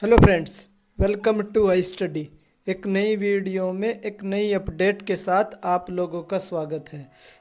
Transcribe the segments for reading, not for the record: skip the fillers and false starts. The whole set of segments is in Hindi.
Hello friends, welcome to I study. एक नई वीडियो में एक नई अपडेट के साथ आप लोगों का स्वागत है।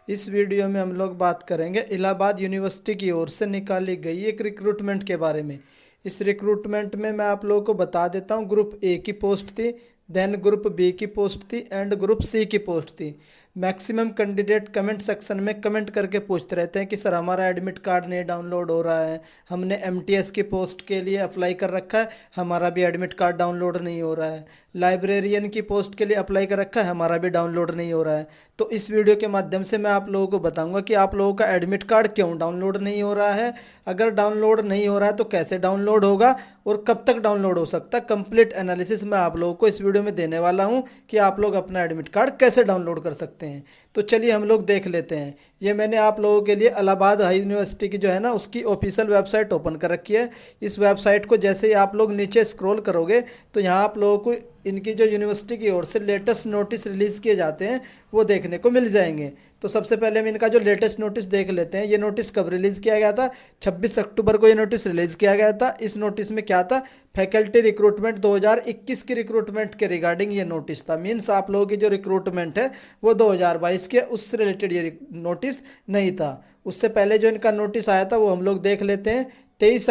इस वीडियो में हम लोग बात करेंगे इलाहाबाद यूनिवर्सिटी की ओर से निकाली गई एक रिक्रूटमेंट के बारे में। इस रिक्रूटमेंट में मैं आप लोगों को बता देता हूँ, ग्रुप ए की पोस्ट थी, देन ग्रुप बी की पोस्ट थी एंड ग्रुप सी की पोस्ट थी। मैक्सिमम कैंडिडेट कमेंट सेक्शन में कमेंट करके पूछते रहते हैं कि सर हमारा एडमिट कार्ड नहीं डाउनलोड हो रहा है, हमने एमटीएस की पोस्ट के लिए अप्लाई कर रखा है, हमारा भी एडमिट कार्ड डाउनलोड नहीं हो रहा है। लाइब्रेरियन की पोस्ट के लिए अप्लाई कर रखा है, हमारा भी डाउनलोड नहीं हो रहा है। तो इस वीडियो के माध्यम से मैं आप लोगों को बताऊंगा कि आप लोगों का एडमिट कार्ड क्यों डाउनलोड नहीं हो रहा है, अगर डाउनलोड नहीं हो रहा है तो कैसे डाउनलोड होगा और कब तक डाउनलोड हो सकता है। कंप्लीट एनालिसिस मैं आप लोगों को इस वीडियो में देने वाला हूं कि आप लोग अपना एडमिट कार्ड कैसे डाउनलोड कर सकते हैं। तो चलिए हम लोग देख लेते हैं। ये मैंने आप लोगों के लिए इलाहाबाद हाई यूनिवर्सिटी की जो है ना उसकी ऑफिशियल वेबसाइट ओपन कर रखी है। इस वेबसाइट को जैसे ही आप लोग नीचे स्क्रॉल करोगे तो यहाँ आप लोगों को इनकी जो यूनिवर्सिटी की ओर से लेटेस्ट नोटिस रिलीज़ किए जाते हैं वो देखने को मिल जाएंगे। तो सबसे पहले हम इनका जो लेटेस्ट नोटिस देख लेते हैं। ये नोटिस कब रिलीज़ किया गया था? 26 अक्टूबर को ये नोटिस रिलीज़ किया गया था। इस नोटिस में क्या था? फैकल्टी रिक्रूटमेंट 2021 की रिक्रूटमेंट के रिगार्डिंग ये नोटिस था। मीन्स आप लोगों की जो रिक्रूटमेंट है वो 2022 के उससे रिलेटेड ये नोटिस नहीं था। उससे पहले जो इनका नोटिस आया था वो हम लोग देख लेते हैं। 23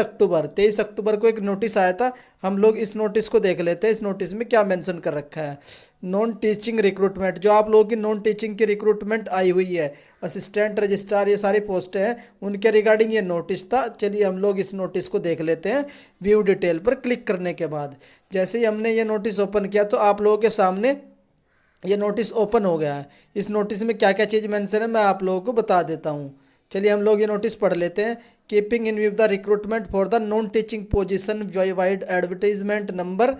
अक्टूबर को एक नोटिस आया था, हम लोग इस नोटिस को देख लेते हैं। इस नोटिस में क्या मेंशन कर रखा है? नॉन टीचिंग रिक्रूटमेंट, जो आप लोगों की नॉन टीचिंग की रिक्रूटमेंट आई हुई है, असिस्टेंट रजिस्ट्रार, ये सारी पोस्टें हैं, उनके रिगार्डिंग ये नोटिस था। चलिए हम लोग इस नोटिस को देख लेते हैं। व्यू डिटेल पर क्लिक करने के बाद जैसे ही हमने ये नोटिस ओपन किया तो आप लोगों के सामने ये नोटिस ओपन हो गया है। इस नोटिस में क्या क्या चीज़ मेंशन है मैं आप लोगों को बता देता हूँ। चलिए हम लोग ये नोटिस पढ़ लेते हैं। Keeping in view the recruitment for the non teaching position wide advertisement number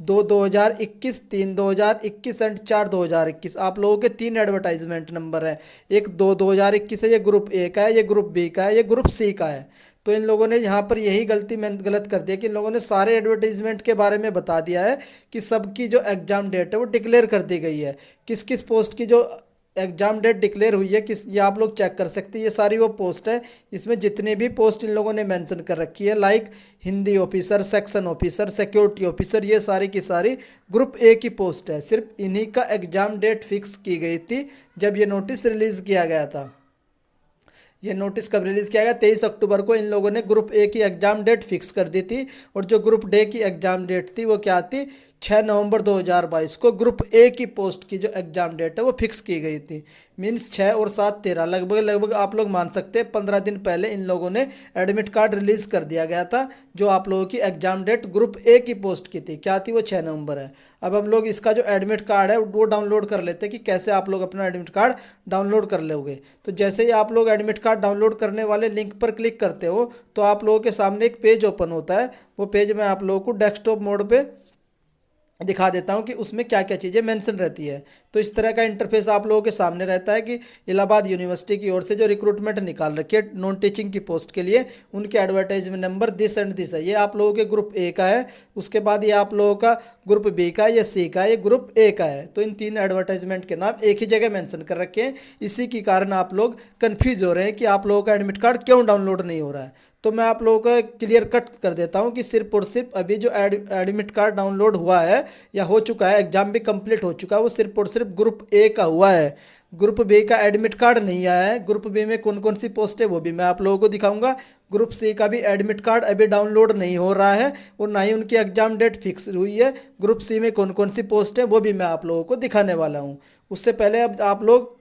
2/2021, 3/2021 and 4/2021। आप लोगों के 3 एडवर्टाइजमेंट नंबर है। एक 2/2021 है, ये ग्रुप ए का है, ये ग्रुप बी का है, ये ग्रुप सी का है। तो इन लोगों ने यहाँ पर यही गलत कर दिया कि इन लोगों ने सारे एडवर्टाइजमेंट के बारे में बता दिया है कि सबकी जो एग्ज़ाम डेट है वो डिक्लेयर कर दी गई है। किस किस पोस्ट की जो एग्ज़ाम डेट डिक्लेयर हुई है, किस, ये आप लोग चेक कर सकते हैं। ये सारी वो पोस्ट है, इसमें जितने भी पोस्ट इन लोगों ने मेंशन कर रखी है, like Hindi officer, section officer, security officer, ये सारी की सारी ग्रुप ए की पोस्ट है। सिर्फ इन्हीं का एग्ज़ाम डेट फिक्स की गई थी जब ये नोटिस रिलीज़ किया गया था। ये नोटिस कब रिलीज़ किया गया? 23 अक्टूबर को इन लोगों ने ग्रुप ए की एग्ज़ाम डेट फिक्स कर दी थी। और जो ग्रुप डे की एग्ज़ाम डेट थी वो क्या थी? 6 नवंबर 2022 को ग्रुप ए की पोस्ट की जो एग्ज़ाम डेट है वो फिक्स की गई थी। मीन्स 6 और 7 13, लगभग आप लोग मान सकते हैं 15 दिन पहले इन लोगों ने एडमिट कार्ड रिलीज़ कर दिया गया था। जो आप लोगों की एग्ज़ाम डेट ग्रुप ए की पोस्ट की थी, क्या थी? वो 6 नवंबर है। अब हम लोग इसका जो एडमिट कार्ड है वो डाउनलोड कर लेते हैं कि कैसे आप लोग अपना एडमिट कार्ड डाउनलोड कर लोगे। तो जैसे ही आप लोग एडमिट कार्ड डाउनलोड करने वाले लिंक पर क्लिक करते हो तो आप लोगों के सामने एक पेज ओपन होता है। वो पेज मैं आप लोगों को डेस्कटॉप मोड पे दिखा देता हूं कि उसमें क्या क्या चीज़ें मेंशन रहती है। तो इस तरह का इंटरफेस आप लोगों के सामने रहता है कि इलाहाबाद यूनिवर्सिटी की ओर से जो रिक्रूटमेंट निकाल रखी है नॉन टीचिंग की पोस्ट के लिए, उनके advertisement number this and this है। ये आप लोगों के ग्रुप ए का है, उसके बाद ये आप लोगों का ग्रुप बी का है, ये सी का है, ये ग्रुप ए का है। तो इन 3 एडवर्टाइजमेंट के नाम एक ही जगह मैंसन कर रखे हैं। इसी के कारण आप लोग कन्फ्यूज हो रहे हैं कि आप लोगों का एडमिट कार्ड क्यों डाउनलोड नहीं हो रहा है। तो मैं आप लोगों को क्लियर कट कर देता हूं कि सिर्फ और सिर्फ अभी जो एडमिट कार्ड डाउनलोड हुआ है या हो चुका है, एग्जाम भी कंप्लीट हो चुका है, वो सिर्फ और सिर्फ ग्रुप ए का हुआ है। ग्रुप बी का एडमिट कार्ड नहीं आया है। ग्रुप बी में कौन कौन सी पोस्ट है वो भी मैं आप लोगों को दिखाऊंगा। ग्रुप सी का भी एडमिट कार्ड अभी डाउनलोड नहीं हो रहा है और ना ही उनकी एग्जाम डेट फिक्स हुई है। ग्रुप सी में कौन कौन सी पोस्ट है वो भी मैं आप लोगों को दिखाने वाला हूँ। उससे पहले अब आप लोग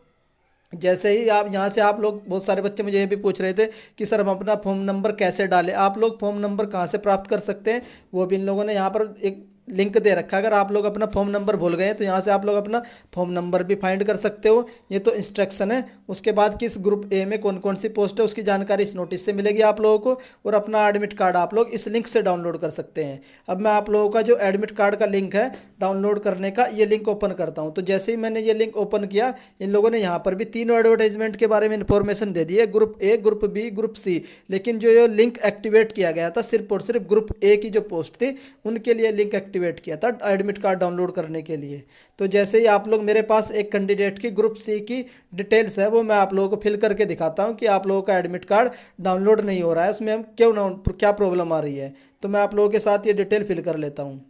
जैसे ही आप यहाँ से, आप लोग बहुत सारे बच्चे मुझे ये भी पूछ रहे थे कि सर हम अपना फ़ोन नंबर कैसे डालें। आप लोग फ़ोन नंबर कहाँ से प्राप्त कर सकते हैं वो भी इन लोगों ने यहाँ पर एक लिंक दे रखा है। अगर आप लोग अपना फ़ोन नंबर भूल गए तो यहाँ से आप लोग अपना फ़ोन नंबर भी फाइंड कर सकते हो। ये तो इंस्ट्रक्शन है। उसके बाद किस ग्रुप ए में कौन कौन सी पोस्ट है उसकी जानकारी इस नोटिस से मिलेगी आप लोगों को, और अपना एडमिट कार्ड आप लोग इस लिंक से डाउनलोड कर सकते हैं। अब मैं आप लोगों का जो एडमिट कार्ड का लिंक है डाउनलोड करने का, ये लिंक ओपन करता हूँ। तो जैसे ही मैंने ये लिंक ओपन किया, इन लोगों ने यहाँ पर भी तीनों एडवर्टाइजमेंट के बारे में इन्फॉर्मेशन दे दी है, group A, group B, group C. लेकिन जो ये लिंक एक्टिवेट किया गया था सिर्फ और सिर्फ ग्रुप ए की जो पोस्ट थी उनके लिए लिंक एक्टिवेट एक्टिवेट किया था एडमिट कार्ड डाउनलोड करने के लिए। तो जैसे ही आप लोग, मेरे पास एक कैंडिडेट की ग्रुप सी की डिटेल्स है, वो मैं आप लोगों को फिल करके दिखाता हूँ कि आप लोगों का एडमिट कार्ड डाउनलोड नहीं हो रहा है, उसमें हम क्यों ना, क्या प्रॉब्लम आ रही है। तो मैं आप लोगों के साथ ये डिटेल फिल कर लेता हूँ।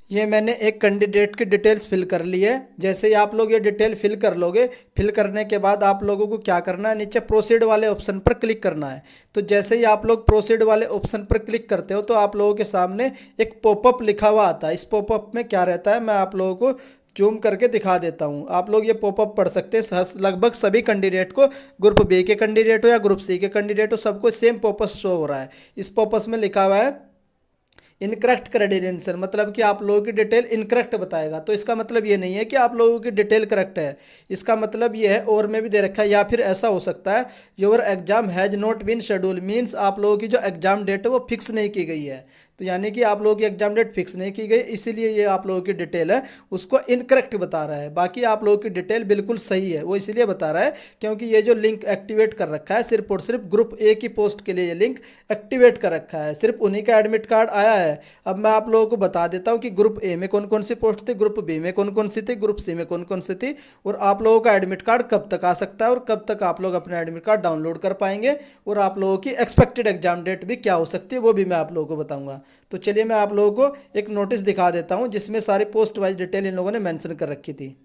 ये मैंने एक कैंडिडेट की डिटेल्स फिल कर ली है। जैसे ही आप लोग ये डिटेल फिल कर लोगे, फिल करने के बाद आप लोगों को क्या करना है, नीचे प्रोसीड वाले ऑप्शन पर क्लिक करना है। तो जैसे ही आप लोग प्रोसीड वाले ऑप्शन पर क्लिक करते हो तो आप लोगों के सामने एक पॉपअप लिखा हुआ आता है। इस पॉपअप में क्या रहता है मैं आप लोगों को जूम करके दिखा देता हूँ। आप लोग ये पॉपअप पढ़ सकते हैं। लगभग सभी कैंडिडेट को, ग्रुप बी के कैंडिडेट हो या ग्रुप सी के कैंडिडेट हो, सबको सेम पॉपअप शो हो रहा है। इस पॉपअप में लिखा हुआ है इनकरेक्ट क्रेडेंशियल, मतलब कि आप लोगों की डिटेल इनकरेक्ट बताएगा। तो इसका मतलब ये नहीं है कि आप लोगों की डिटेल करेक्ट है, इसका मतलब ये है, और में भी दे रखा है, या फिर ऐसा हो सकता है your exam has not been schedule, means आप लोगों की जो एग्जाम डेट है वो फिक्स नहीं की गई है। तो यानी कि आप लोगों की एग्जाम डेट फिक्स नहीं की गई, इसीलिए ये आप लोगों की डिटेल है उसको इनकरेक्ट बता रहा है। बाकी आप लोगों की डिटेल बिल्कुल सही है, वो इसीलिए बता रहा है क्योंकि ये जो लिंक एक्टिवेट कर रखा है सिर्फ और सिर्फ ग्रुप ए की पोस्ट के लिए ये लिंक एक्टिवेट कर रखा है, सिर्फ उन्हीं का एडमिट कार्ड आया है। अब मैं आप लोगों को बता देता हूँ कि ग्रुप ए में कौन कौन सी पोस्ट थी, ग्रुप बी में कौन कौन सी थी, ग्रुप सी में कौन कौन सी थी, और आप लोगों का एडमिट कार्ड कब तक आ सकता है और कब तक आप लोग अपना एडमिट कार्ड डाउनलोड कर पाएंगे, और आप लोगों की एक्सपेक्टेड एग्जाम डेट भी क्या हो सकती है वो भी मैं आप लोगों को बताऊंगा। तो चलिए मैं आप लोगों को एक नोटिस दिखा देता हूं जिसमें सारी पोस्ट वाइज डिटेल इन लोगों ने मेंशन कर रखी थी।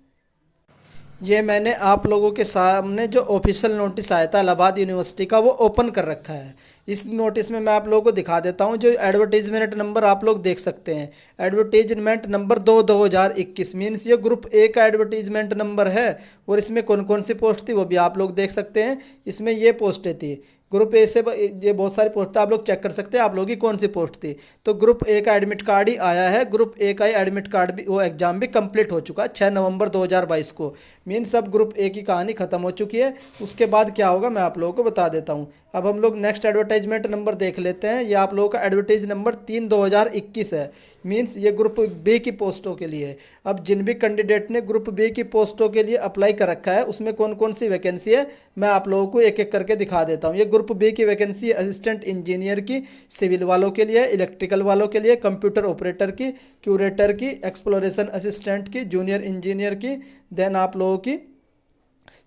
ये मैंने आप लोगों के सामने जो ऑफिशियल नोटिस आया था इलाहाबाद यूनिवर्सिटी का वो ओपन कर रखा है। इस नोटिस में मैं आप लोगों को दिखा देता हूँ। जो एडवर्टीजमेंट नंबर आप लोग देख सकते हैं, एडवर्टीजमेंट नंबर 2/2021, मीन्स ये ग्रुप ए का एडवर्टीजमेंट नंबर है। और इसमें कौन कौन सी पोस्ट थी वो भी आप लोग देख सकते हैं। इसमें ये पोस्टें थी ग्रुप ए से, ये बहुत सारी पोस्ट आप लोग चेक कर सकते हैं आप लोगों की कौन सी पोस्ट थी। तो ग्रुप ए का एडमिट कार्ड ही आया है, ग्रुप ए का ही एडमिट कार्ड भी, वो एग्जाम भी कंप्लीट हो चुका है 6 नवंबर 2022 को। मीन्स अब ग्रुप ए की कहानी खत्म हो चुकी है। उसके बाद क्या होगा मैं आप लोगों को बता देता हूँ। अब हम लोग नेक्स्ट एडवर्टाइजमेंट नंबर देख लेते हैं। ये आप लोगों का एडवर्टाइज नंबर 3/2021 है, मीन्स ये ग्रुप बी की पोस्टों के लिए। अब जिन भी कैंडिडेट ने ग्रुप बी की पोस्टों के लिए अप्लाई कर रखा है उसमें कौन कौन सी वैकेंसी है मैं आप लोगों को एक एक करके दिखा देता हूँ। ये ग्रुप बी की वैकेंसी असिस्टेंट इंजीनियर की, सिविल वालों के लिए, इलेक्ट्रिकल वालों के लिए, कंप्यूटर ऑपरेटर की, क्यूरेटर की, एक्सप्लोरेशन असिस्टेंट की, जूनियर इंजीनियर की, देन आप लोगों की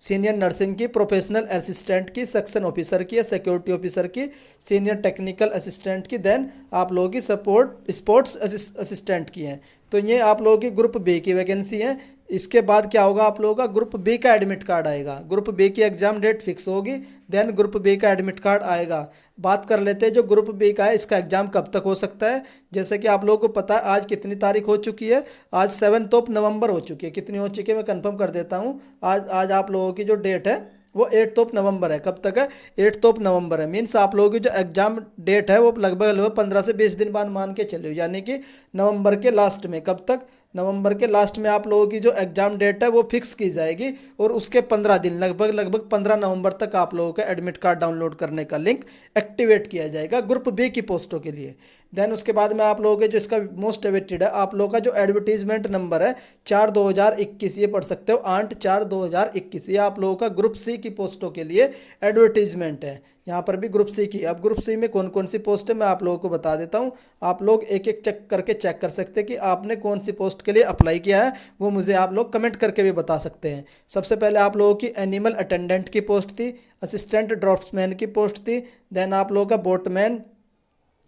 सीनियर नर्सिंग की, प्रोफेशनल असिस्टेंट की, सेक्शन ऑफिसर की या सिक्योरिटी ऑफिसर की, सीनियर टेक्निकल असिस्टेंट की, देन आप लोगों की सपोर्ट स्पोर्ट्स असिस्टेंट की हैं। तो ये आप लोगों की ग्रुप बी की वैकेंसी है। इसके बाद क्या होगा, आप लोगों का ग्रुप बी का एडमिट कार्ड आएगा। ग्रुप बी की एग्जाम डेट फिक्स होगी, देन ग्रुप बी का एडमिट कार्ड आएगा। बात कर लेते हैं जो ग्रुप बी का है इसका एग्ज़ाम कब तक हो सकता है। जैसे कि आप लोगों को पता है आज कितनी तारीख हो चुकी है, आज 7 नवंबर हो चुकी है। कितनी हो चुकी है मैं कंफर्म कर देता हूँ। आज आप लोगों की जो डेट है वो 8 नवंबर है। कब तक है, 8 नवंबर है। मीन्स आप लोगों की जो एग्ज़ाम डेट है वो लगभग 15 से 20 दिन बाद मान के चलिए, यानी कि नवंबर के लास्ट में। कब तक, नवंबर के लास्ट में आप लोगों की जो एग्ज़ाम डेट है वो फिक्स की जाएगी, और उसके 15 दिन लगभग 15 नवंबर तक आप लोगों का एडमिट कार्ड डाउनलोड करने का लिंक एक्टिवेट किया जाएगा ग्रुप बी की पोस्टों के लिए। देन उसके बाद में आप लोगों के जो इसका मोस्ट अवेटेड है, आप लोगों का जो एडवर्टीजमेंट नंबर है 4/2021, ये पढ़ सकते हो 8/4/2021, ये आप लोगों का ग्रुप सी की पोस्टों के लिए एडवर्टीजमेंट है। यहाँ पर भी ग्रुप सी की। अब ग्रुप सी में कौन कौन सी पोस्ट है मैं आप लोगों को बता देता हूँ। आप लोग एक एक चेक करके चेक कर सकते हैं कि आपने कौन सी पोस्ट के लिए अप्लाई किया है, वो मुझे आप लोग कमेंट करके भी बता सकते हैं। सबसे पहले आप लोगों की एनिमल अटेंडेंट की पोस्ट थी, असिस्टेंट ड्राफ्ट्समैन की पोस्ट थी, देन आप लोगों का बोटमैन,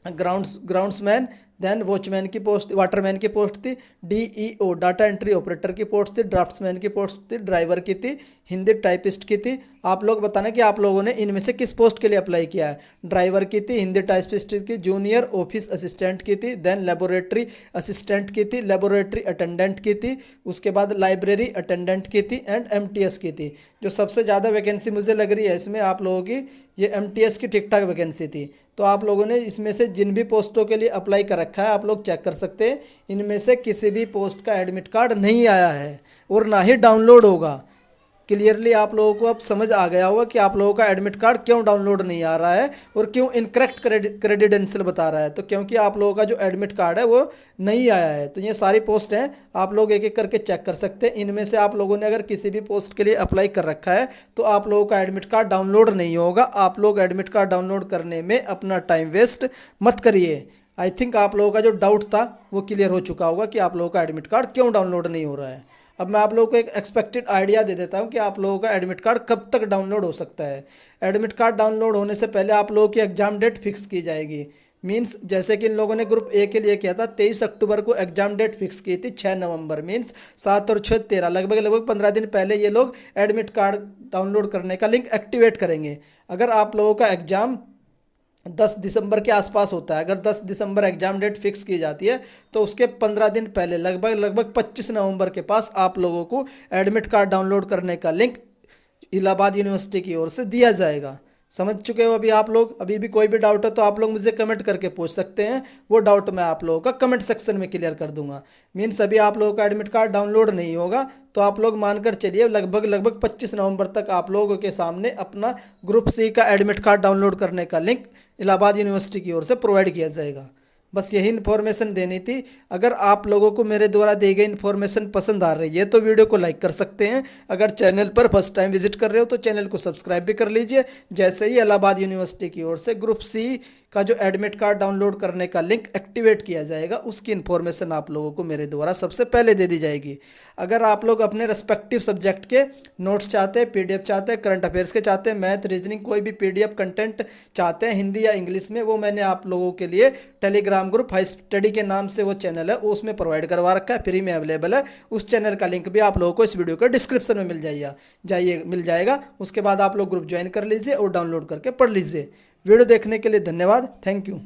ग्राउंड्समैन, देन वॉचमैन की पोस्ट, वाटरमैन की पोस्ट थी, डीईओ डाटा एंट्री ऑपरेटर की पोस्ट थी, ड्राफ्ट्समैन की पोस्ट थी, ड्राइवर की थी, हिंदी टाइपिस्ट की थी। आप लोग बताना कि आप लोगों ने इनमें से किस पोस्ट के लिए अप्लाई किया है। ड्राइवर की थी, हिंदी टाइपिस्ट की, जूनियर ऑफिस असिस्टेंट की थी, देन लेबोरेटरी असिस्टेंट की थी, लेबोरेटरी अटेंडेंट की थी, उसके बाद लाइब्रेरी अटेंडेंट की थी, एंड एमटीएस की थी। जो सबसे ज़्यादा वैकेंसी मुझे लग रही है इसमें आप लोगों की ये एमटीएस की ठीक ठाक वैकेंसी थी। तो आप लोगों ने इसमें से जिन भी पोस्टों के लिए अप्लाई कर रखा है आप लोग चेक कर सकते हैं, इनमें से किसी भी पोस्ट का एडमिट कार्ड नहीं आया है और ना ही डाउनलोड होगा। क्लियरली आप लोगों को अब समझ आ गया होगा कि आप लोगों का एडमिट कार्ड क्यों डाउनलोड नहीं आ रहा है और क्यों इनकरेक्ट क्रेडेंशियल बता रहा है। तो क्योंकि आप लोगों का जो एडमिट कार्ड है वो नहीं आया है। तो ये सारी पोस्ट हैं, आप लोग एक एक करके चेक कर सकते हैं। इनमें से आप लोगों ने अगर किसी भी पोस्ट के लिए अप्लाई कर रखा है तो आप लोगों का एडमिट कार्ड डाउनलोड नहीं होगा। आप लोग एडमिट कार्ड डाउनलोड करने में अपना टाइम वेस्ट मत करिए। आई थिंक आप लोगों का जो डाउट था वो क्लियर हो चुका होगा कि आप लोगों का एडमिट कार्ड क्यों डाउनलोड नहीं हो रहा है। अब मैं आप लोगों को एक एक्सपेक्टेड आइडिया दे देता हूँ कि आप लोगों का एडमिट कार्ड कब तक डाउनलोड हो सकता है। एडमिट कार्ड डाउनलोड होने से पहले आप लोगों की एग्ज़ाम डेट फिक्स की जाएगी। मीन्स जैसे कि इन लोगों ने ग्रुप ए के लिए किया था, 23 अक्टूबर को एग्जाम डेट फिक्स की थी, 6 नवंबर मीन्स 7 और 6 13, लगभग 15 दिन पहले ये लोग एडमिट कार्ड डाउनलोड करने का लिंक एक्टिवेट करेंगे। अगर आप लोगों का एग्ज़ाम 10 दिसंबर के आसपास होता है, अगर 10 दिसंबर एग्जाम डेट फिक्स की जाती है तो उसके 15 दिन पहले लगभग 25 नवंबर के पास आप लोगों को एडमिट कार्ड डाउनलोड करने का लिंक इलाहाबाद यूनिवर्सिटी की ओर से दिया जाएगा। समझ चुके हो अभी आप लोग? अभी भी कोई भी डाउट है तो आप लोग मुझे कमेंट करके पूछ सकते हैं, वो डाउट मैं आप लोगों का कमेंट सेक्शन में क्लियर कर दूंगा। मीन्स अभी आप लोगों का एडमिट कार्ड डाउनलोड नहीं होगा तो आप लोग मानकर चलिए लगभग 25 नवंबर तक आप लोगों के सामने अपना ग्रुप सी का एडमिट कार्ड डाउनलोड करने का लिंक इलाहाबाद यूनिवर्सिटी की ओर से प्रोवाइड किया जाएगा। बस यही इन्फॉर्मेशन देनी थी। अगर आप लोगों को मेरे द्वारा दी गई इन्फॉर्मेशन पसंद आ रही है तो वीडियो को लाइक कर सकते हैं। अगर चैनल पर फर्स्ट टाइम विजिट कर रहे हो तो चैनल को सब्सक्राइब भी कर लीजिए। जैसे ही इलाहाबाद यूनिवर्सिटी की ओर से ग्रुप सी का जो एडमिट कार्ड डाउनलोड करने का लिंक एक्टिवेट किया जाएगा उसकी इन्फॉर्मेशन आप लोगों को मेरे द्वारा सबसे पहले दे दी जाएगी। अगर आप लोग अपने रेस्पेक्टिव सब्जेक्ट के नोट्स चाहते हैं, पीडीएफ चाहते हैं, करंट अफेयर्स के चाहते हैं, मैथ रीजनिंग कोई भी पीडीएफ कंटेंट चाहते हैं हिंदी या इंग्लिश में, वो मैंने आप लोगों के लिए टेलीग्राम ग्रुप हाई स्टडी के नाम से वो चैनल है वो उसमें प्रोवाइड करवा रखा है, फ्री में अवेलेबल है। उस चैनल का लिंक भी आप लोगों को इस वीडियो के डिस्क्रिप्शन में मिल जाएगा। उसके बाद आप लोग ग्रुप ज्वाइन कर लीजिए और डाउनलोड करके पढ़ लीजिए। वीडियो देखने के लिए धन्यवाद। Thank you.